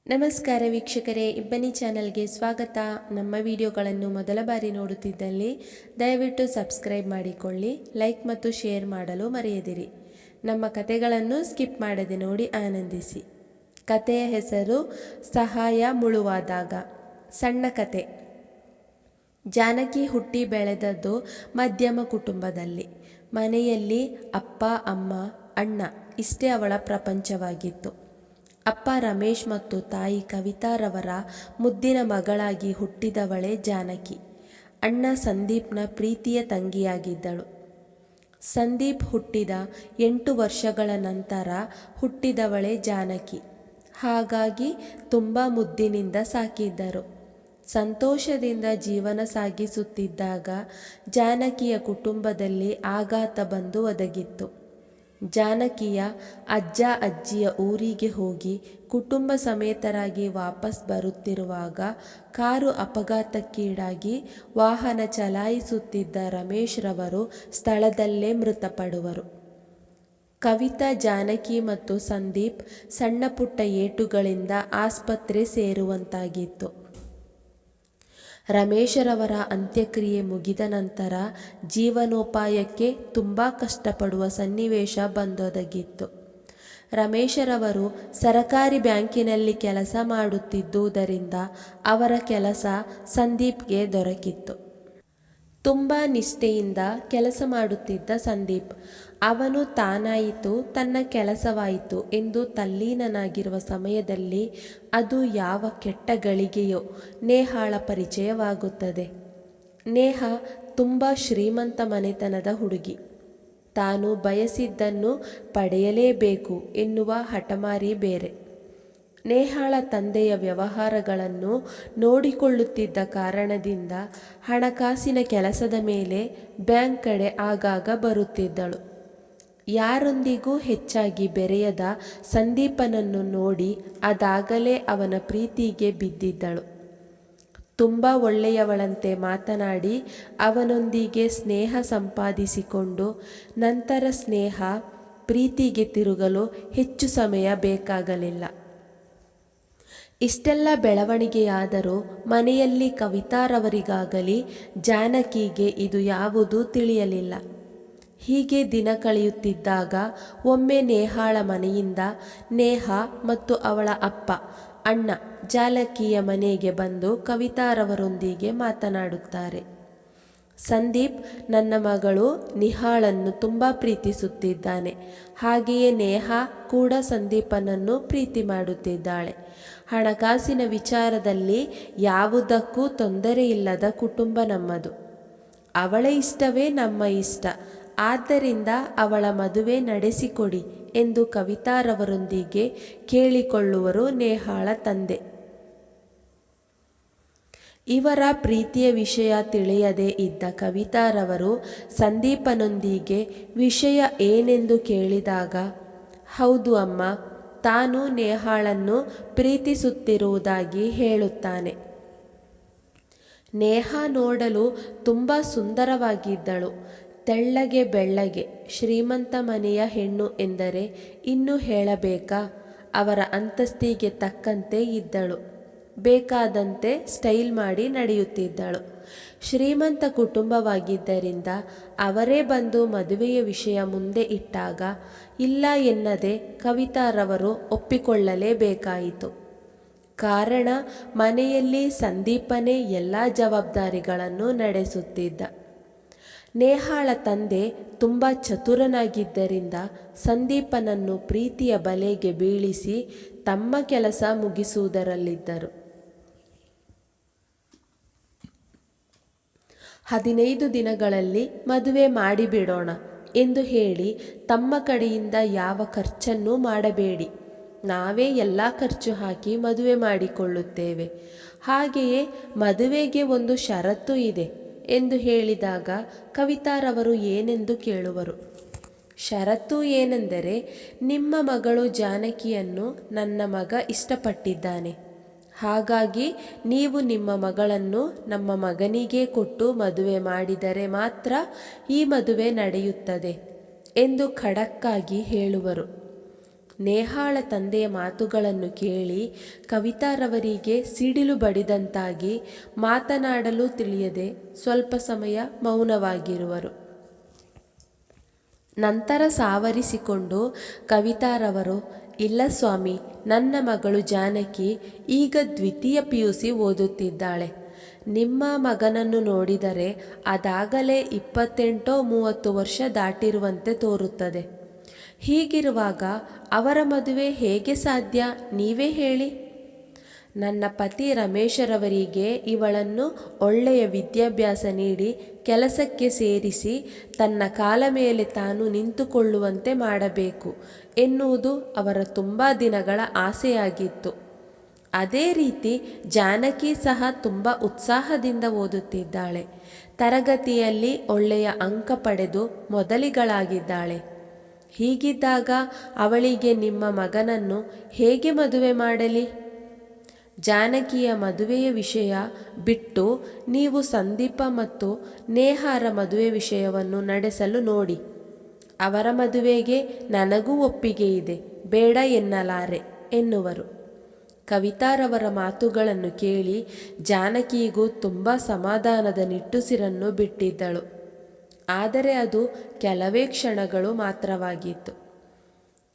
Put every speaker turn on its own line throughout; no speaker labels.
ನಮಸ್ಕಾರ ವೀಕ್ಷಕರೇ, ಇಬ್ಬನಿ ಚಾನಲ್ಗೆ ಸ್ವಾಗತ. ನಮ್ಮ ವಿಡಿಯೋಗಳನ್ನು ಮೊದಲ ಬಾರಿ ನೋಡುತ್ತಿದ್ದಲ್ಲಿ ದಯವಿಟ್ಟು ಸಬ್ಸ್ಕ್ರೈಬ್ ಮಾಡಿಕೊಳ್ಳಿ, ಲೈಕ್ ಮತ್ತು ಶೇರ್ ಮಾಡಲು ಮರೆಯದಿರಿ. ನಮ್ಮ ಕತೆಗಳನ್ನು ಸ್ಕಿಪ್ ಮಾಡದೆ ನೋಡಿ ಆನಂದಿಸಿ. ಕತೆಯ ಹೆಸರು ಸಹಾಯ ಮುಳುವಾದಾಗ. ಸಣ್ಣ ಕತೆ. ಜಾನಕಿ ಹುಟ್ಟಿ ಬೆಳೆದದ್ದು ಮಧ್ಯಮ ಕುಟುಂಬದಲ್ಲಿ. ಮನೆಯಲ್ಲಿ ಅಪ್ಪ, ಅಮ್ಮ, ಅಣ್ಣ ಇಷ್ಟೇ ಅವಳ ಪ್ರಪಂಚವಾಗಿತ್ತು. ಅಪ್ಪ ರಮೇಶ್ ಮತ್ತು ತಾಯಿ ಕವಿತಾರವರ ಮುದ್ದಿನ ಮಗಳಾಗಿ ಹುಟ್ಟಿದವಳೇ ಜಾನಕಿ. ಅಣ್ಣ ಸಂದೀಪ್ನ ಪ್ರೀತಿಯ ತಂಗಿಯಾಗಿದ್ದಳು. ಸಂದೀಪ್ ಹುಟ್ಟಿದ 8 ವರ್ಷಗಳ ನಂತರ ಹುಟ್ಟಿದವಳೇ ಜಾನಕಿ. ಹಾಗಾಗಿ ತುಂಬ ಮುದ್ದಿನಿಂದ ಸಾಕಿದ್ದರು. ಸಂತೋಷದಿಂದ ಜೀವನ ಸಾಗಿಸುತ್ತಿದ್ದಾಗ ಜಾನಕಿಯ ಕುಟುಂಬದಲ್ಲಿ ಆಘಾತ ಬಂದು ಒದಗಿತ್ತು. ಜಾನಕಿಯ ಅಜ್ಜ ಅಜ್ಜಿಯ ಊರಿಗೆ ಹೋಗಿ ಕುಟುಂಬ ಸಮೇತರಾಗಿ ವಾಪಸ್ ಬರುತ್ತಿರುವಾಗ ಕಾರು ಅಪಘಾತಕ್ಕೀಡಾಗಿ ವಾಹನ ಚಲಾಯಿಸುತ್ತಿದ್ದ ರಮೇಶ್ ರವರು ಸ್ಥಳದಲ್ಲೇ ಮೃತಪಡುವರು. ಕವಿತಾ, ಜಾನಕಿ ಮತ್ತು ಸಂದೀಪ್ ಸಣ್ಣ ಪುಟ್ಟ ಏಟುಗಳಿಂದ ಆಸ್ಪತ್ರೆ ಸೇರುವಂತಾಗಿತ್ತು. ರಮೇಶರವರ ಅಂತ್ಯಕ್ರಿಯೆ ಮುಗಿದ ನಂತರ ಜೀವನೋಪಾಯಕ್ಕೆ ತುಂಬ ಕಷ್ಟಪಡುವ ಸನ್ನಿವೇಶ ಬಂದೊದಗಿತ್ತು. ರಮೇಶರವರು ಸರಕಾರಿ ಬ್ಯಾಂಕಿನಲ್ಲಿ ಕೆಲಸ ಮಾಡುತ್ತಿದ್ದುದರಿಂದ ಅವರ ಕೆಲಸ ಸಂದೀಪ್ಗೆ ದೊರಕಿತ್ತು. ತುಂಬ ನಿಷ್ಠೆಯಿಂದ ಕೆಲಸ ಮಾಡುತ್ತಿದ್ದ ಸಂದೀಪ್, ಅವನು ತಾನಾಯಿತು, ತನ್ನ ಕೆಲಸವಾಯಿತು ಎಂದು ತಲ್ಲೀನನಾಗಿರುವ ಸಮಯದಲ್ಲಿ ಅದು ಯಾವ ಕೆಟ್ಟ ಗಳಿಗೆಯೋ ನೇಹಾಳ ಪರಿಚಯವಾಗುತ್ತದೆ. ನೇಹ ತುಂಬ ಶ್ರೀಮಂತ ಮನೆತನದ ಹುಡುಗಿ. ತಾನು ಬಯಸಿದ್ದನ್ನು ಪಡೆಯಲೇಬೇಕು ಎನ್ನುವ ಹಠಮಾರಿ ಬೇರೆ. ನೇಹಾಳ ತಂದೆಯ ವ್ಯವಹಾರಗಳನ್ನು ನೋಡಿಕೊಳ್ಳುತ್ತಿದ್ದ ಕಾರಣದಿಂದ ಹಣಕಾಸಿನ ಕೆಲಸದ ಮೇಲೆ ಬ್ಯಾಂಕ್ ಕಡೆ ಆಗಾಗ ಬರುತ್ತಿದ್ದಳು. ಯಾರೊಂದಿಗೂ ಹೆಚ್ಚಾಗಿ ಬೆರೆಯದ ಸಂದೀಪನನ್ನು ನೋಡಿ ಅದಾಗಲೇ ಅವನ ಪ್ರೀತಿಗೆ ಬಿದ್ದಿದ್ದಳು. ತುಂಬ ಒಳ್ಳೆಯವಳಂತೆ ಮಾತನಾಡಿ ಅವನೊಂದಿಗೆ ಸ್ನೇಹ ಸಂಪಾದಿಸಿಕೊಂಡು ನಂತರ ಸ್ನೇಹ ಪ್ರೀತಿಗೆ ತಿರುಗಲು ಹೆಚ್ಚು ಸಮಯ ಬೇಕಾಗಲಿಲ್ಲ. ಇಷ್ಟೆಲ್ಲ ಬೆಳವಣಿಗೆಯಾದರೂ ಮನೆಯಲ್ಲಿ ಕವಿತಾರವರಿಗಾಗಲಿ ಜಾನಕಿಗೆ ಇದು ಯಾವುದೂ ತಿಳಿಯಲಿಲ್ಲ. ಹೀಗೆ ದಿನ ಕಳೆಯುತ್ತಿದ್ದಾಗ ಒಮ್ಮೆ ನೇಹಾಳ ಮನೆಯಿಂದ ನೇಹ ಮತ್ತು ಅವಳ ಅಪ್ಪ, ಅಣ್ಣ ಜಾನಕಿಯ ಮನೆಗೆ ಬಂದು ಕವಿತಾರವರೊಂದಿಗೆ ಮಾತನಾಡುತ್ತಾರೆ. ಸಂದೀಪ್ ನನ್ನ ಮಗಳು ನಿಹಾಳನ್ನು ತುಂಬ ಪ್ರೀತಿಸುತ್ತಿದ್ದಾನೆ. ಹಾಗೆಯೇ ನೇಹ ಕೂಡ ಸಂದೀಪನನ್ನು ಪ್ರೀತಿ ಮಾಡುತ್ತಿದ್ದಾಳೆ. ಹಣಕಾಸಿನ ವಿಚಾರದಲ್ಲಿ ಯಾವುದಕ್ಕೂ ತೊಂದರೆಯಿಲ್ಲದ ಕುಟುಂಬ ನಮ್ಮದು. ಅವಳ ಇಷ್ಟವೇ ನಮ್ಮ ಇಷ್ಟ. ಆದ್ದರಿಂದ ಅವಳ ಮದುವೆ ನಡೆಸಿಕೊಡಿ ಎಂದು ಕವಿತಾರವರೊಂದಿಗೆ ಕೇಳಿಕೊಳ್ಳುವರು ನೇಹಾಳ ತಂದೆ. ಇವರ ಪ್ರೀತಿಯ ವಿಷಯ ತಿಳಿಯದೇ ಇದ್ದ ಕವಿತಾರವರು ಸಂದೀಪನೊಂದಿಗೆ ವಿಷಯ ಏನೆಂದು ಕೇಳಿದಾಗ, ಹೌದು ಅಮ್ಮ, ತಾನು ನೇಹಾಳನ್ನು ಪ್ರೀತಿಸುತ್ತಿರುವುದಾಗಿ ಹೇಳುತ್ತಾನೆ. ನೇಹ ನೋಡಲು ತುಂಬ ಸುಂದರವಾಗಿದ್ದಳು. ತೆಳ್ಳಗೆ ಬೆಳ್ಳಗೆ, ಶ್ರೀಮಂತ ಮನೆಯ ಹೆಣ್ಣು ಎಂದರೆ ಇನ್ನೂ ಹೇಳಬೇಕಾ? ಅವರ ಅಂತಸ್ತಿಗೆ ತಕ್ಕಂತೆ ಇದ್ದಳು. ಬೇಕಾದಂತೆ ಸ್ಟೈಲ್ ಮಾಡಿ ನಡೆಯುತ್ತಿದ್ದಳು. ಶ್ರೀಮಂತ ಕುಟುಂಬವಾಗಿದ್ದರಿಂದ ಅವರೇ ಬಂದು ಮದುವೆಯ ವಿಷಯ ಮುಂದೆ ಇಟ್ಟಾಗ ಇಲ್ಲ ಎನ್ನದೆ ಕವಿತಾರವರು ಒಪ್ಪಿಕೊಳ್ಳಲೇಬೇಕಾಯಿತು. ಕಾರಣ, ಮನೆಯಲ್ಲಿ ಸಂದೀಪನೇ ಎಲ್ಲ ಜವಾಬ್ದಾರಿಗಳನ್ನು ನಡೆಸುತ್ತಿದ್ದ. ನೇಹಾಳ ತಂದೆ ತುಂಬ ಚತುರನಾಗಿದ್ದರಿಂದ ಸಂದೀಪನನ್ನು ಪ್ರೀತಿಯ ಬಲೆಗೆ ಬೀಳಿಸಿ ತಮ್ಮ ಕೆಲಸ ಮುಗಿಸುವುದರಲ್ಲಿದ್ದರು. 15 ದಿನಗಳಲ್ಲಿ ಮದುವೆ ಮಾಡಿಬಿಡೋಣ ಎಂದು ಹೇಳಿ ತಮ್ಮ ಕಡೆಯಿಂದ ಯಾವ ಖರ್ಚನ್ನೂ ಮಾಡಬೇಡಿ, ನಾವೇ ಎಲ್ಲ ಖರ್ಚು ಹಾಕಿ ಮದುವೆ ಮಾಡಿಕೊಳ್ಳುತ್ತೇವೆ. ಹಾಗೆಯೇ ಮದುವೆಗೆ ಒಂದು ಷರತ್ತು ಇದೆ ಎಂದು ಹೇಳಿದಾಗ ಕವಿತಾರವರು ಏನೆಂದು ಕೇಳುವರು. ಷರತ್ತು ಏನೆಂದರೆ, ನಿಮ್ಮ ಮಗಳು ಜಾನಕಿಯನ್ನು ನನ್ನ ಮಗ ಇಷ್ಟಪಟ್ಟಿದ್ದಾನೆ. ಹಾಗಾಗಿ ನೀವು ನಿಮ್ಮ ಮಗಳನ್ನು ನಮ್ಮ ಮಗನಿಗೆ ಕೊಟ್ಟು ಮದುವೆ ಮಾಡಿದರೆ ಮಾತ್ರ ಈ ಮದುವೆ ನಡೆಯುತ್ತದೆ ಎಂದು ಖಡಕ್ಕಾಗಿ ಹೇಳುವರು. ನೇಹಾಳ ತಂದೆಯ ಮಾತುಗಳನ್ನು ಕೇಳಿ ಕವಿತಾರವರಿಗೆ ಸಿಡಿಲು ಬಡಿದಂತಾಗಿ ಮಾತನಾಡಲು ತಿಳಿಯದೆ ಸ್ವಲ್ಪ ಸಮಯ ಮೌನವಾಗಿರುವರು. ನಂತರ ಸಾವರಿಸಿಕೊಂಡು ಕವಿತಾರವರು, ಇಲ್ಲ ಸ್ವಾಮಿ, ನನ್ನ ಮಗಳು ಜಾನಕಿ ಈಗ ದ್ವಿತೀಯ PUC ಓದುತ್ತಿದ್ದಾಳೆ. ನಿಮ್ಮ ಮಗನನ್ನು ನೋಡಿದರೆ ಅದಾಗಲೇ 28-30 ವರ್ಷ ದಾಟಿರುವಂತೆ ತೋರುತ್ತದೆ. ಹೀಗಿರುವಾಗ ಅವರ ಮದುವೆ ಹೇಗೆ ಸಾಧ್ಯ, ನೀವೇ ಹೇಳಿ. ನನ್ನ ಪತಿ ರಮೇಶರವರಿಗೆ ಇವಳನ್ನು ಒಳ್ಳೆಯ ವಿದ್ಯಾಭ್ಯಾಸ ನೀಡಿ ಕೆಲಸಕ್ಕೆ ಸೇರಿಸಿ ತನ್ನ ಕಾಲ ಮೇಲೆ ತಾನು ನಿಂತುಕೊಳ್ಳುವಂತೆ ಮಾಡಬೇಕು ಎನ್ನುವುದು ಅವರ ತುಂಬ ದಿನಗಳ ಆಸೆಯಾಗಿತ್ತು. ಅದೇ ರೀತಿ ಜಾನಕಿ ಸಹ ತುಂಬ ಉತ್ಸಾಹದಿಂದ ಓದುತ್ತಿದ್ದಾಳೆ. ತರಗತಿಯಲ್ಲಿ ಒಳ್ಳೆಯ ಅಂಕ ಪಡೆದು ಮೊದಲಿಗಳಾಗಿದ್ದಾಳೆ. ಹೀಗಿದ್ದಾಗ ಅವಳಿಗೆ ನಿಮ್ಮ ಮಗನನ್ನು ಹೇಗೆ ಮದುವೆ ಮಾಡಲಿ? ಜಾನಕಿಯ ಮದುವೆಯ ವಿಷಯ ಬಿಟ್ಟು ನೀವು ಸಂದೀಪ ಮತ್ತು ನೇಹಾರ ಮದುವೆ ವಿಷಯವನ್ನು ನಡೆಸಲು ನೋಡಿ. ಅವರ ಮದುವೆಗೆ ನನಗೂ ಒಪ್ಪಿಗೆ ಇದೆ, ಬೇಡ ಎನ್ನಲಾರೆ ಎನ್ನುವರು. ಕವಿತಾರವರ ಮಾತುಗಳನ್ನು ಕೇಳಿ ಜಾನಕಿಗೂ ತುಂಬ ಸಮಾಧಾನದ ನಿಟ್ಟುಸಿರನ್ನು ಬಿಟ್ಟಿದ್ದಳು. ಆದರೆ ಅದು ಕೆಲವೇ ಕ್ಷಣಗಳು ಮಾತ್ರವಾಗಿತ್ತು.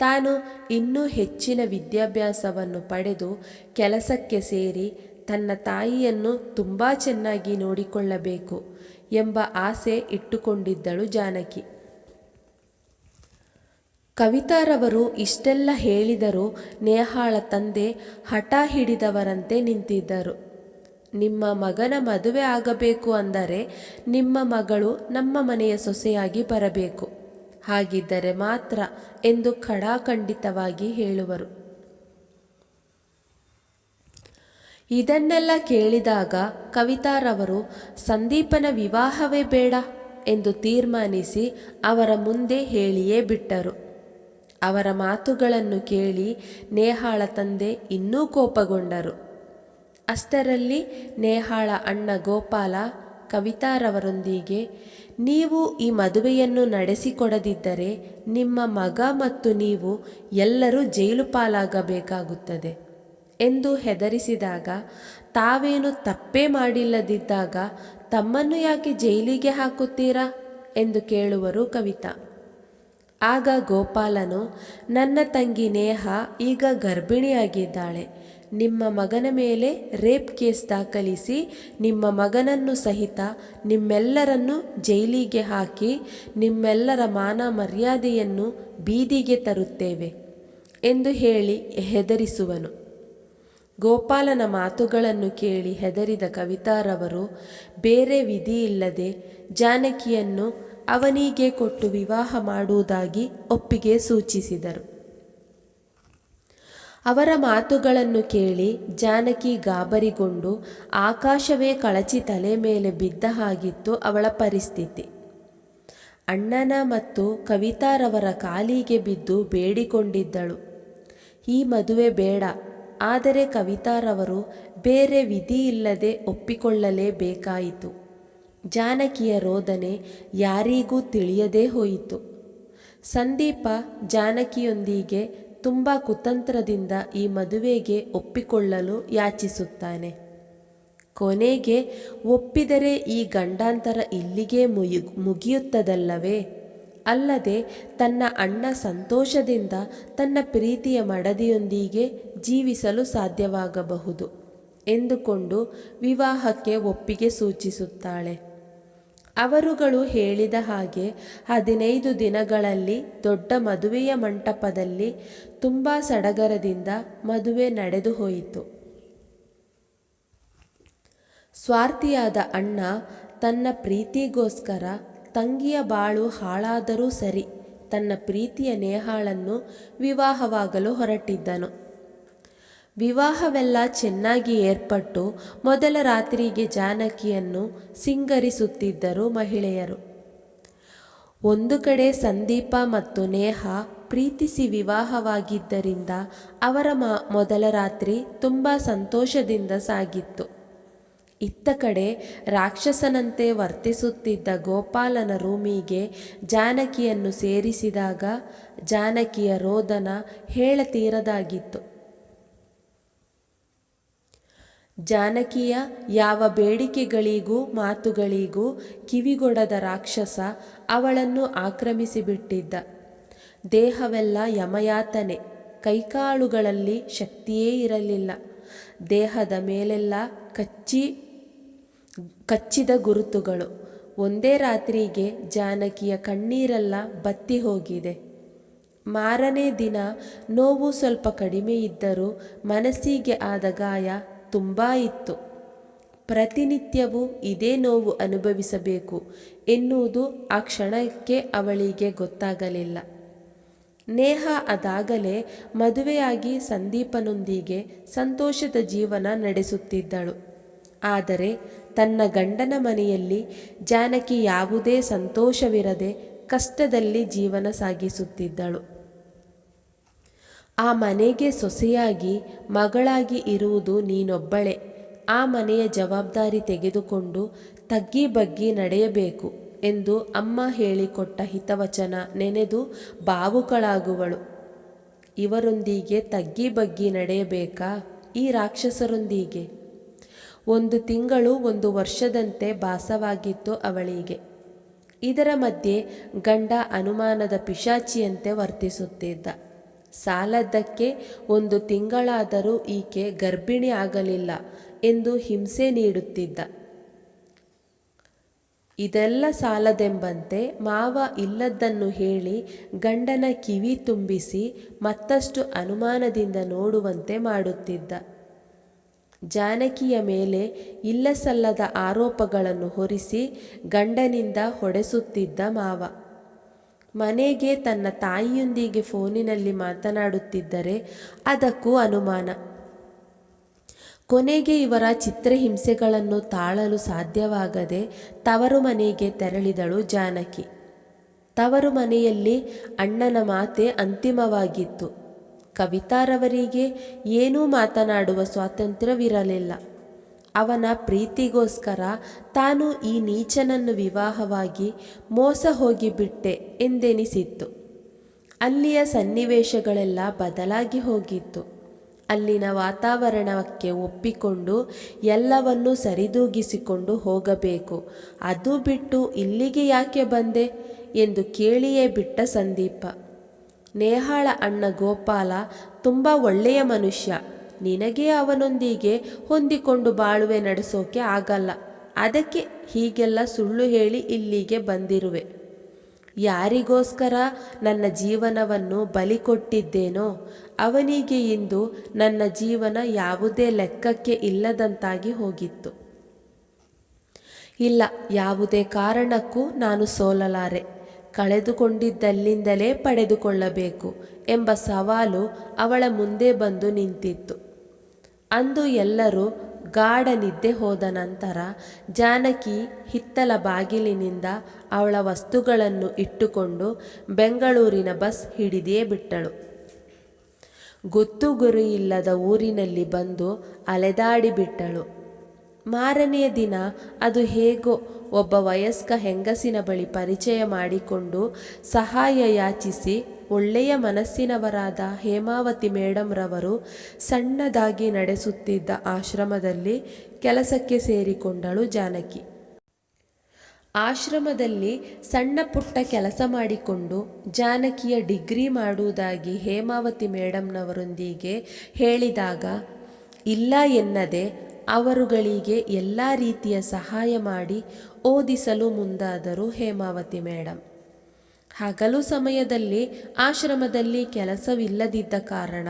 ತಾನು ಇನ್ನೂ ಹೆಚ್ಚಿನ ವಿದ್ಯಾಭ್ಯಾಸವನ್ನು ಪಡೆದು ಕೆಲಸಕ್ಕೆ ಸೇರಿ ತನ್ನ ತಾಯಿಯನ್ನು ತುಂಬ ಚೆನ್ನಾಗಿ ನೋಡಿಕೊಳ್ಳಬೇಕು ಎಂಬ ಆಸೆ ಇಟ್ಟುಕೊಂಡಿದ್ದಳು ಜಾನಕಿ. ಕವಿತಾರವರು ಇಷ್ಟೆಲ್ಲ ಹೇಳಿದರೂ ನೇಹಾಳ ತಂದೆ ಹಠ ಹಿಡಿದವರಂತೆ ನಿಂತಿದ್ದರು. ನಿಮ್ಮ ಮಗನ ಮದುವೆ ಆಗಬೇಕು ಅಂದರೆ ನಿಮ್ಮ ಮಗಳು ನಮ್ಮ ಮನೆಯ ಸೊಸೆಯಾಗಿ ಬರಬೇಕು, ಹಾಗಿದ್ದರೆ ಮಾತ್ರ ಎಂದು ಖಡಾಖಂಡಿತವಾಗಿ ಹೇಳುವರು. ಇದನ್ನೆಲ್ಲ ಕೇಳಿದಾಗ ಕವಿತಾರವರು ಸಂದೀಪನ ವಿವಾಹವೇ ಬೇಡ ಎಂದು ತೀರ್ಮಾನಿಸಿ ಅವರ ಮುಂದೆ ಹೇಳಿಯೇ ಬಿಟ್ಟರು. ಅವರ ಮಾತುಗಳನ್ನು ಕೇಳಿ ನೇಹಾಳ ತಂದೆ ಇನ್ನೂ ಕೋಪಗೊಂಡರು. ಅಷ್ಟರಲ್ಲಿ ನೇಹಾಳ ಅಣ್ಣ ಗೋಪಾಲ ಕವಿತಾರವರೊಂದಿಗೆ, ನೀವು ಈ ಮದುವೆಯನ್ನು ನಡೆಸಿಕೊಡದಿದ್ದರೆ ನಿಮ್ಮ ಮಗ ಮತ್ತು ನೀವು ಎಲ್ಲರೂ ಜೈಲು ಪಾಲಾಗಬೇಕಾಗುತ್ತದೆ ಎಂದು ಹೆದರಿಸಿದಾಗ, ತಾವೇನು ತಪ್ಪೇ ಮಾಡಿಲ್ಲದಿದ್ದಾಗ ತಮ್ಮನ್ನು ಯಾಕೆ ಜೈಲಿಗೆ ಹಾಕುತ್ತೀರಾ ಎಂದು ಕೇಳುವರು ಕವಿತಾ. ಆಗ ಗೋಪಾಲನು, ನನ್ನ ತಂಗಿ ನೇಹ ಈಗ ಗರ್ಭಿಣಿಯಾಗಿದ್ದಾಳೆ. ನಿಮ್ಮ ಮಗನ ಮೇಲೆ ರೇಪ್ ಕೇಸ್ ದಾಖಲಿಸಿ ನಿಮ್ಮ ಮಗನನ್ನು ಸಹಿತ ನಿಮ್ಮೆಲ್ಲರನ್ನು ಜೈಲಿಗೆ ಹಾಕಿ ನಿಮ್ಮೆಲ್ಲರ ಮಾನ ಮರ್ಯಾದೆಯನ್ನು ಬೀದಿಗೆ ತರುತ್ತೇವೆ ಎಂದು ಹೇಳಿ ಹೆದರಿಸುವನು. ಗೋಪಾಲನ ಮಾತುಗಳನ್ನು ಕೇಳಿ ಹೆದರಿದ ಕವಿತಾರವರು ಬೇರೆ ವಿಧಿಯಿಲ್ಲದೆ ಜಾನಕಿಯನ್ನು ಅವನಿಗೆ ಕೊಟ್ಟು ವಿವಾಹ ಮಾಡುವುದಾಗಿ ಒಪ್ಪಿಗೆ ಸೂಚಿಸಿದರು. ಅವರ ಮಾತುಗಳನ್ನು ಕೇಳಿ ಜಾನಕಿ ಗಾಬರಿಗೊಂಡು ಆಕಾಶವೇ ಕಳಚಿ ತಲೆ ಮೇಲೆ ಬಿದ್ದ ಹಾಗಿತ್ತು ಅವಳ ಪರಿಸ್ಥಿತಿ. ಅಣ್ಣನ ಮತ್ತು ಕವಿತಾರವರ ಕಾಲಿಗೆ ಬಿದ್ದು ಬೇಡಿಕೊಂಡಿದ್ದಳು, ಈ ಮದುವೆ ಬೇಡ. ಆದರೆ ಕವಿತಾರವರು ಬೇರೆ ವಿಧಿಯಿಲ್ಲದೆ ಒಪ್ಪಿಕೊಳ್ಳಲೇಬೇಕಾಯಿತು. ಜಾನಕಿಯ ರೋದನೆ ಯಾರಿಗೂ ತಿಳಿಯದೇ ಹೋಯಿತು. ಸಂದೀಪ ಜಾನಕಿಯೊಂದಿಗೆ ತುಂಬ ಕುತಂತ್ರದಿಂದ ಈ ಮದುವೆಗೆ ಒಪ್ಪಿಕೊಳ್ಳಲು ಯಾಚಿಸುತ್ತಾನೆ. ಕೊನೆಗೆ ಒಪ್ಪಿದರೆ ಈ ಗಂಡಾಂತರ ಇಲ್ಲಿಗೆ ಮುಗಿಯುತ್ತದಲ್ಲವೇ? ಅಲ್ಲದೆ ತನ್ನ ಅಣ್ಣ ಸಂತೋಷದಿಂದ ತನ್ನ ಪ್ರೀತಿಯ ಮಡದಿಯೊಂದಿಗೆ ಜೀವಿಸಲು ಸಾಧ್ಯವಾಗಬಹುದು ಎಂದುಕೊಂಡು ವಿವಾಹಕ್ಕೆ ಒಪ್ಪಿಗೆ ಸೂಚಿಸುತ್ತಾಳೆ. ಅವರುಗಳು ಹೇಳಿದ ಹಾಗೆ 15 ದಿನಗಳಲ್ಲಿ ದೊಡ್ಡ ಮದುವೆಯ ಮಂಟಪದಲ್ಲಿ ತುಂಬ ಸಡಗರದಿಂದ ಮದುವೆ ನಡೆದು ಹೋಯಿತು. ಸ್ವಾರ್ಥಿಯಾದ ಅಣ್ಣ ತನ್ನ ಪ್ರೀತಿಗೋಸ್ಕರ ತಂಗಿಯ ಬಾಳು ಹಾಳಾದರೂ ಸರಿ ತನ್ನ ಪ್ರೀತಿಯ ನೇಹಾಳನ್ನು ವಿವಾಹವಾಗಲು ಹೊರಟಿದ್ದನು. ವಿವಾಹವೆಲ್ಲ ಚೆನ್ನಾಗಿ ಏರ್ಪಟ್ಟು ಮೊದಲ ರಾತ್ರಿಗೆ ಜಾನಕಿಯನ್ನು ಸಿಂಗರಿಸುತ್ತಿದ್ದರು ಮಹಿಳೆಯರು. ಒಂದು ಕಡೆ ಸಂದೀಪ ಮತ್ತು ನೇಹ ಪ್ರೀತಿಸಿ ವಿವಾಹವಾಗಿದ್ದರಿಂದ ಅವರ ಮೊದಲ ರಾತ್ರಿ ತುಂಬ ಸಂತೋಷದಿಂದ ಸಾಗಿತ್ತು. ಇತ್ತ ಕಡೆ ರಾಕ್ಷಸನಂತೆ ವರ್ತಿಸುತ್ತಿದ್ದ ಗೋಪಾಲನ ರೂಮಿಗೆ ಜಾನಕಿಯನ್ನು ಸೇರಿಸಿದಾಗ ಜಾನಕಿಯ ರೋದನ ಹೇಳತೀರದಾಗಿತ್ತು. ಜಾನಕಿಯ ಯಾವ ಬೇಡಿಕೆಗಳಿಗೂ ಮಾತುಗಳಿಗೂ ಕಿವಿಗೊಡದ ರಾಕ್ಷಸ ಅವಳನ್ನು ಆಕ್ರಮಿಸಿಬಿಟ್ಟಿದ್ದ. ದೇಹವೆಲ್ಲ ಯಮಯಾತನೆ, ಕೈಕಾಲುಗಳಲ್ಲಿ ಶಕ್ತಿಯೇ ಇರಲಿಲ್ಲ. ದೇಹದ ಮೇಲೆಲ್ಲ ಕಚ್ಚಿದ ಗುರುತುಗಳು. ಒಂದೇ ರಾತ್ರಿಗೆ ಜಾನಕಿಯ ಕಣ್ಣೀರೆಲ್ಲ ಬತ್ತಿ ಹೋಗಿದೆ. ಮಾರನೇ ದಿನ ನೋವು ಸ್ವಲ್ಪ ಕಡಿಮೆ ಇದ್ದರೂ ಮನಸ್ಸಿಗೆ ಆದ ಗಾಯ ತುಂಬ ಇತ್ತು. ಪ್ರತಿನಿತ್ಯವೂ ಇದೇ ನೋವು ಅನುಭವಿಸಬೇಕು ಎನ್ನುವುದು ಆ ಕ್ಷಣಕ್ಕೆ ಅವಳಿಗೆ ಗೊತ್ತಾಗಲಿಲ್ಲ. ನೇಹ ಅದಾಗಲೇ ಮದುವೆಯಾಗಿ ಸಂದೀಪನೊಂದಿಗೆ ಸಂತೋಷದ ಜೀವನ ನಡೆಸುತ್ತಿದ್ದಳು. ಆದರೆ ತನ್ನ ಗಂಡನ ಮನೆಯಲ್ಲಿ ಜಾನಕಿ ಯಾವುದೇ ಸಂತೋಷವಿರದೆ ಕಷ್ಟದಲ್ಲಿ ಜೀವನ ಸಾಗಿಸುತ್ತಿದ್ದಳು. ಆ ಮನೆಗೆ ಸೊಸೆಯಾಗಿ ಮಗಳಾಗಿ ಇರುವುದು ನೀನೊಬ್ಬಳೇ. ಆ ಮನೆಯ ಜವಾಬ್ದಾರಿ ತೆಗೆದುಕೊಂಡು ತಗ್ಗಿ ಬಗ್ಗಿ ನಡೆಯಬೇಕು ಎಂದು ಅಮ್ಮ ಹೇಳಿಕೊಟ್ಟ ಹಿತವಚನ ನೆನೆದು ಭಾವುಕಳಾಗುವಳು. ಇವರೊಂದಿಗೆ ತಗ್ಗಿ ಬಗ್ಗಿ ನಡೆಯಬೇಕಾ? ಈ ರಾಕ್ಷಸರೊಂದಿಗೆ? 1 ತಿಂಗಳು 1 ವರ್ಷದಂತೆ ಭಾಸವಾಗಿತ್ತು ಅವಳಿಗೆ. ಇದರ ಮಧ್ಯೆ ಗಂಡ ಅನುಮಾನದ ಪಿಶಾಚಿಯಂತೆ ವರ್ತಿಸುತ್ತಿದ್ದ. ಸಾಲದ್ದಕ್ಕೆ 1 ತಿಂಗಳಾದರೂ ಈಕೆ ಗರ್ಭಿಣಿ ಆಗಲಿಲ್ಲ ಎಂದು ಹಿಂಸೆ ನೀಡುತ್ತಿದ್ದ. ಇದೆಲ್ಲ ಸಾಲದೆಂಬಂತೆ ಮಾವ ಇಲ್ಲದ್ದನ್ನು ಹೇಳಿ ಗಂಡನ ಕಿವಿ ತುಂಬಿಸಿ ಮತ್ತಷ್ಟು ಅನುಮಾನದಿಂದ ನೋಡುವಂತೆ ಮಾಡುತ್ತಿದ್ದ. ಜಾನಕಿಯ ಮೇಲೆ ಇಲ್ಲಸಲ್ಲದ ಆರೋಪಗಳನ್ನು ಹೊರಿಸಿ ಗಂಡನಿಂದ ಹೊಡೆಸುತ್ತಿದ್ದ ಮಾವ. ಮನೆಗೆ ತನ್ನ ತಾಯಿಯೊಂದಿಗೆ ಫೋನಿನಲ್ಲಿ ಮಾತನಾಡುತ್ತಿದ್ದರೆ ಅದಕ್ಕೂ ಅನುಮಾನ. ಕೊನೆಗೆ ಇವರ ಚಿತ್ರಹಿಂಸೆಗಳನ್ನು ತಾಳಲು ಸಾಧ್ಯವಾಗದೆ ತವರು ಮನೆಗೆ ತೆರಳಿದಳು ಜಾನಕಿ. ತವರು ಮನೆಯಲ್ಲಿ ಅಣ್ಣನ ಮಾತೆ ಅಂತಿಮವಾಗಿತ್ತು. ಕವಿತಾರವರಿಗೆ ಏನೂ ಮಾತನಾಡುವ ಸ್ವಾತಂತ್ರ್ಯವಿರಲಿಲ್ಲ. ಅವನ ಪ್ರೀತಿಗೋಸ್ಕರ ತಾನು ಈ ನೀಚನನ್ನು ವಿವಾಹವಾಗಿ ಮೋಸ ಹೋಗಿಬಿಟ್ಟೆ ಎಂದೆನಿಸಿತ್ತು. ಅಲ್ಲಿಯ ಸನ್ನಿವೇಶಗಳೆಲ್ಲ ಬದಲಾಗಿ ಹೋಗಿತ್ತು. ಅಲ್ಲಿನ ವಾತಾವರಣಕ್ಕೆ ಒಪ್ಪಿಕೊಂಡು ಎಲ್ಲವನ್ನೂ ಸರಿದೂಗಿಸಿಕೊಂಡು ಹೋಗಬೇಕು. ಅದು ಬಿಟ್ಟು ಇಲ್ಲಿಗೆ ಯಾಕೆ ಬಂದೆ ಎಂದು ಕೇಳಿಯೇ ಬಿಟ್ಟ ಸಂದೀಪ. ನೇಹಾಳ ಅಣ್ಣ ಗೋಪಾಲ ತುಂಬ ಒಳ್ಳೆಯ ಮನುಷ್ಯ. ನಿನಗೆ ಅವನೊಂದಿಗೆ ಹೊಂದಿಕೊಂಡು ಬಾಳುವೆ ನಡೆಸೋಕೆ ಆಗಲ್ಲ. ಅದಕ್ಕೆ ಹೀಗೆಲ್ಲ ಸುಳ್ಳು ಹೇಳಿ ಇಲ್ಲಿಗೆ ಬಂದಿರುವೆ. ಯಾರಿಗೋಸ್ಕರ ನನ್ನ ಜೀವನವನ್ನು ಬಲಿ ಕೊಟ್ಟಿದ್ದೇನೋ ಅವನಿಗೆ ಇಂದು ನನ್ನ ಜೀವನ ಯಾವುದೇ ಲೆಕ್ಕಕ್ಕೆ ಇಲ್ಲದಂತಾಗಿ ಹೋಗಿತ್ತು. ಇಲ್ಲ, ಯಾವುದೇ ಕಾರಣಕ್ಕೂ ನಾನು ಸೋಲಲಾರೆ. ಕಳೆದುಕೊಂಡಿದ್ದಲ್ಲಿಂದಲೇ ಪಡೆದುಕೊಳ್ಳಬೇಕು ಎಂಬ ಸವಾಲು ಅವಳ ಮುಂದೆ ಬಂದು ನಿಂತಿತ್ತು. ಅಂದು ಎಲ್ಲರೂ ಗಾಢ ನಿದ್ದೆ ಹೋದ ನಂತರ ಜಾನಕಿ ಹಿತ್ತಲ ಬಾಗಿಲಿನಿಂದ ಅವಳ ವಸ್ತುಗಳನ್ನು ಇಟ್ಟುಕೊಂಡು ಬೆಂಗಳೂರಿನ ಬಸ್ ಹಿಡಿದೇ ಬಿಟ್ಟಳು. ಗೊತ್ತು ಗುರಿಯಿಲ್ಲದ ಊರಿನಲ್ಲಿ ಬಂದು ಅಲೆದಾಡಿಬಿಟ್ಟಳು. ಮಾರನೆಯ ದಿನ ಅದು ಹೇಗೋ ಒಬ್ಬ ವಯಸ್ಕ ಹೆಂಗಸಿನ ಬಳಿ ಪರಿಚಯ ಮಾಡಿಕೊಂಡು ಸಹಾಯ ಯಾಚಿಸಿ ಒಳ್ಳೆಯ ಮನಸ್ಸಿನವರಾದ ಹೇಮಾವತಿ ಮೇಡಮ್ರವರು ಸಣ್ಣದಾಗಿ ನಡೆಸುತ್ತಿದ್ದ ಆಶ್ರಮದಲ್ಲಿ ಕೆಲಸಕ್ಕೆ ಸೇರಿಕೊಂಡಳು ಜಾನಕಿ. ಆಶ್ರಮದಲ್ಲಿ ಸಣ್ಣ ಪುಟ್ಟ ಕೆಲಸ ಮಾಡಿಕೊಂಡು ಜಾನಕಿಯ ಡಿಗ್ರಿ ಮಾಡುವುದಾಗಿ ಹೇಮಾವತಿ ಮೇಡಮ್ನವರೊಂದಿಗೆ ಹೇಳಿದಾಗ ಇಲ್ಲ ಎನ್ನದೆ ಅವರುಗಳಿಗೆ ಎಲ್ಲ ರೀತಿಯ ಸಹಾಯ ಮಾಡಿ ಓದಿಸಲು ಮುಂದಾದರು ಹೇಮಾವತಿ ಮೇಡಮ್. ಹಗಲು ಸಮಯದಲ್ಲಿ ಆಶ್ರಮದಲ್ಲಿ ಕೆಲಸವಿಲ್ಲದಿದ್ದ ಕಾರಣ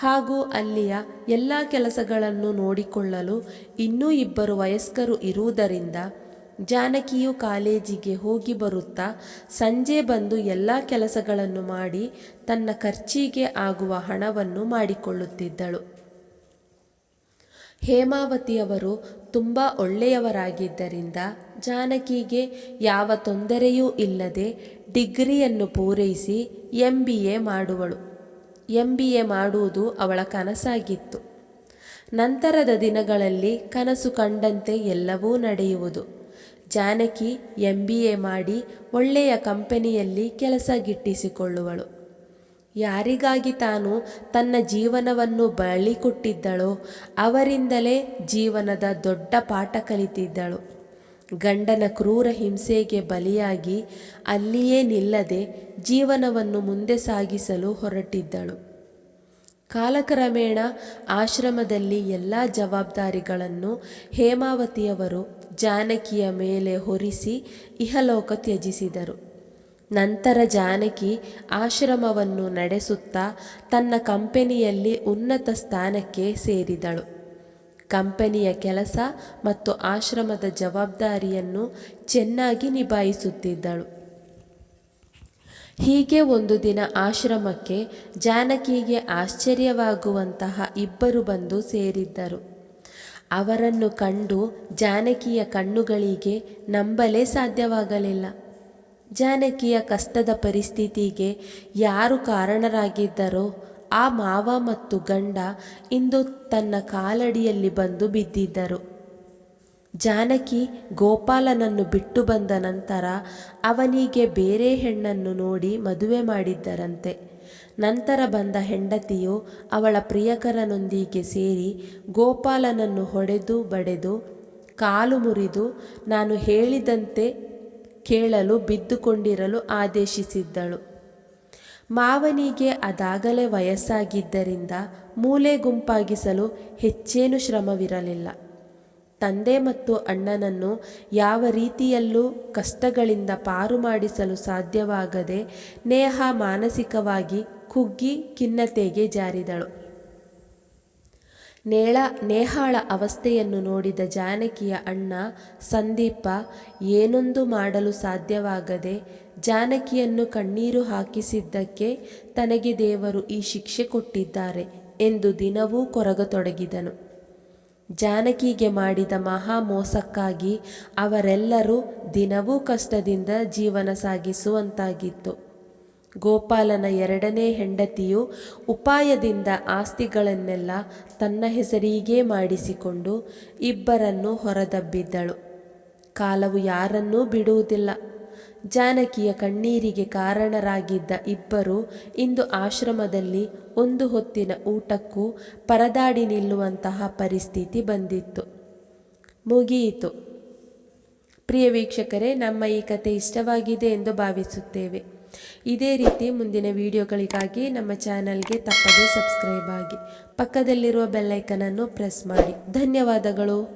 ಹಾಗೂ ಅಲ್ಲಿಯ ಎಲ್ಲ ಕೆಲಸಗಳನ್ನು ನೋಡಿಕೊಳ್ಳಲು ಇನ್ನೂ 2 ವಯಸ್ಕರು ಇರುವುದರಿಂದ ಜಾನಕಿಯು ಕಾಲೇಜಿಗೆ ಹೋಗಿ ಬರುತ್ತಾ ಸಂಜೆ ಬಂದು ಎಲ್ಲ ಕೆಲಸಗಳನ್ನು ಮಾಡಿ ತನ್ನ ಖರ್ಚಿಗೆ ಆಗುವ ಹಣವನ್ನು ಮಾಡಿಕೊಳ್ಳುತ್ತಿದ್ದಳು. ಹೇಮಾವತಿಯವರು ತುಂಬ ಒಳ್ಳೆಯವರಾಗಿದ್ದರಿಂದ ಜಾನಕಿಗೆ ಯಾವ ತೊಂದರೆಯೂ ಇಲ್ಲದೆ ಡಿಗ್ರಿಯನ್ನು ಪೂರೈಸಿ MBA ಮಾಡುವಳು. MBA ಮಾಡುವುದು ಅವಳ ಕನಸಾಗಿತ್ತು. ನಂತರದ ದಿನಗಳಲ್ಲಿ ಕನಸು ಕಂಡಂತೆ ಎಲ್ಲವೂ ನಡೆಯುವುದು. ಜಾನಕಿ MBA ಮಾಡಿ ಒಳ್ಳೆಯ ಕಂಪನಿಯಲ್ಲಿ ಕೆಲಸ ಗಿಟ್ಟಿಸಿಕೊಳ್ಳುವಳು. ಯಾರಿಗಾಗಿ ತಾನು ತನ್ನ ಜೀವನವನ್ನು ಬಲಿಕೊಟ್ಟಿದ್ದಳೋ ಅವರಿಂದಲೇ ಜೀವನದ ದೊಡ್ಡ ಪಾಠ ಕಲಿತಿದ್ದಳು. ಗಂಡನ ಕ್ರೂರ ಹಿಂಸೆಗೆ ಬಲಿಯಾಗಿ ಅಲ್ಲಿಯೇ ನಿಲ್ಲದೆ ಜೀವನವನ್ನು ಮುಂದೆ ಸಾಗಿಸಲು ಹೊರಟಿದ್ದಳು. ಕಾಲಕ್ರಮೇಣ ಆಶ್ರಮದಲ್ಲಿ ಎಲ್ಲ ಜವಾಬ್ದಾರಿಗಳನ್ನು ಹೇಮಾವತಿಯವರು ಜಾನಕಿಯ ಮೇಲೆ ಹೊರಿಸಿ ಇಹಲೋಕ ತ್ಯಜಿಸಿದರು. ನಂತರ ಜಾನಕಿ ಆಶ್ರಮವನ್ನು ನಡೆಸುತ್ತಾ ತನ್ನ ಕಂಪನಿಯಲ್ಲಿ ಉನ್ನತ ಸ್ಥಾನಕ್ಕೆ ಸೇರಿದಳು. ಕಂಪನಿಯ ಕೆಲಸ ಮತ್ತು ಆಶ್ರಮದ ಜವಾಬ್ದಾರಿಯನ್ನು ಚೆನ್ನಾಗಿ ನಿಭಾಯಿಸುತ್ತಿದ್ದಳು. ಹೀಗೆ ಒಂದು ದಿನ ಆಶ್ರಮಕ್ಕೆ ಜಾನಕಿಗೆ ಆಶ್ಚರ್ಯವಾಗುವಂತಹ ಇಬ್ಬರು ಬಂದು ಸೇರಿದ್ದರು. ಅವರನ್ನು ಕಂಡು ಜಾನಕಿಯ ಕಣ್ಣುಗಳಿಗೆ ನಂಬಲೇ ಸಾಧ್ಯವಾಗಲಿಲ್ಲ. ಜಾನಕಿಯ ಕಷ್ಟದ ಪರಿಸ್ಥಿತಿಗೆ ಯಾರು ಕಾರಣರಾಗಿದ್ದರೋ ಆ ಮಾವ ಮತ್ತು ಗಂಡ ಇಂದು ತನ್ನ ಕಾಲಡಿಯಲ್ಲಿ ಬಂದು ಬಿದ್ದಿದ್ದರು. ಜಾನಕಿ ಗೋಪಾಲನನ್ನು ಬಿಟ್ಟು ಬಂದ ನಂತರ ಅವನಿಗೆ ಬೇರೆ ಹೆಣ್ಣನ್ನು ನೋಡಿ ಮದುವೆ ಮಾಡಿದ್ದರಂತೆ. ನಂತರ ಬಂದ ಹೆಂಡತಿಯು ಅವಳ ಪ್ರಿಯಕರನೊಂದಿಗೆ ಸೇರಿ ಗೋಪಾಲನನ್ನು ಹೊಡೆದು ಬಡೆದು ಕಾಲು ಮುರಿದು ನಾನು ಹೇಳಿದಂತೆ ಕೇಳಲು ಬಿದ್ದುಕೊಂಡಿರಲು ಆದೇಶಿಸಿದ್ದಳು. ಮಾವನಿಗೆ ಅದಾಗಲೇ ವಯಸ್ಸಾಗಿದ್ದರಿಂದ ಮೂಲೆ ಗುಂಪಾಗಿಸಲು ಹೆಚ್ಚೇನು ಶ್ರಮವಿರಲಿಲ್ಲ. ತಂದೆ ಮತ್ತು ಅಣ್ಣನನ್ನು ಯಾವ ರೀತಿಯಲ್ಲೂ ಕಷ್ಟಗಳಿಂದ ಪಾರು ಮಾಡಿಸಲು ಸಾಧ್ಯವಾಗದೆ ಮಾನಸಿಕವಾಗಿ ಕುಗ್ಗಿ ಖಿನ್ನತೆಗೆ ಜಾರಿದಳು. ನೇಹಾಳ ಅವಸ್ಥೆಯನ್ನು ನೋಡಿದ ಜಾನಕಿಯ ಅಣ್ಣ ಸಂದೀಪ ಏನೊಂದು ಮಾಡಲು ಸಾಧ್ಯವಾಗದೆ ಜಾನಕಿಯನ್ನು ಕಣ್ಣೀರು ಹಾಕಿಸಿದ್ದಕ್ಕೆ ತನಗೆ ದೇವರು ಈ ಶಿಕ್ಷೆ ಕೊಟ್ಟಿದ್ದಾರೆ ಎಂದು ದಿನವೂ ಕೊರಗತೊಡಗಿದನು. ಜಾನಕಿಗೆ ಮಾಡಿದ ಮಹಾ ಮೋಸಕ್ಕಾಗಿ ಅವರೆಲ್ಲರೂ ದಿನವೂ ಕಷ್ಟದಿಂದ ಜೀವನ ಸಾಗಿಸುವಂತಾಗಿತ್ತು. ಗೋಪಾಲನ ಎರಡನೇ ಹೆಂಡತಿಯು ಉಪಾಯದಿಂದ ಆಸ್ತಿಗಳನ್ನೆಲ್ಲ ತನ್ನ ಹೆಸರಿಗೆ ಮಾಡಿಸಿಕೊಂಡು ಇಬ್ಬರನ್ನು ಹೊರದಬ್ಬಿದ್ದಳು. ಕಾಲವು ಯಾರನ್ನೂ ಬಿಡುವುದಿಲ್ಲ. ಜಾನಕಿಯ ಕಣ್ಣೀರಿಗೆ ಕಾರಣರಾಗಿದ್ದ ಇಬ್ಬರು ಇಂದು ಆಶ್ರಮದಲ್ಲಿ ಒಂದು ಹೊತ್ತಿನ ಊಟಕ್ಕೂ ಪರದಾಡಿ ನಿಲ್ಲುವಂತಹ ಪರಿಸ್ಥಿತಿ ಬಂದಿತ್ತು. ಮುಗಿಯಿತು. ಪ್ರಿಯ ವೀಕ್ಷಕರೇ, ನಮ್ಮ ಈ ಕತೆ ಇಷ್ಟವಾಗಿದೆ ಎಂದು ಭಾವಿಸುತ್ತೇವೆ. ಇದೇ ರೀತಿ ಮುಂದಿನ ವಿಡಿಯೋಗಳಿಗಾಗಿ ನಮ್ಮ ಚಾನಲ್ಗೆ ತಪ್ಪದೇ ಸಬ್ಸ್ಕ್ರೈಬ್ ಆಗಿ ಪಕ್ಕದಲ್ಲಿರುವ ಬೆಲ್ಲೈಕನನ್ನು ಪ್ರೆಸ್ ಮಾಡಿ. ಧನ್ಯವಾದಗಳು.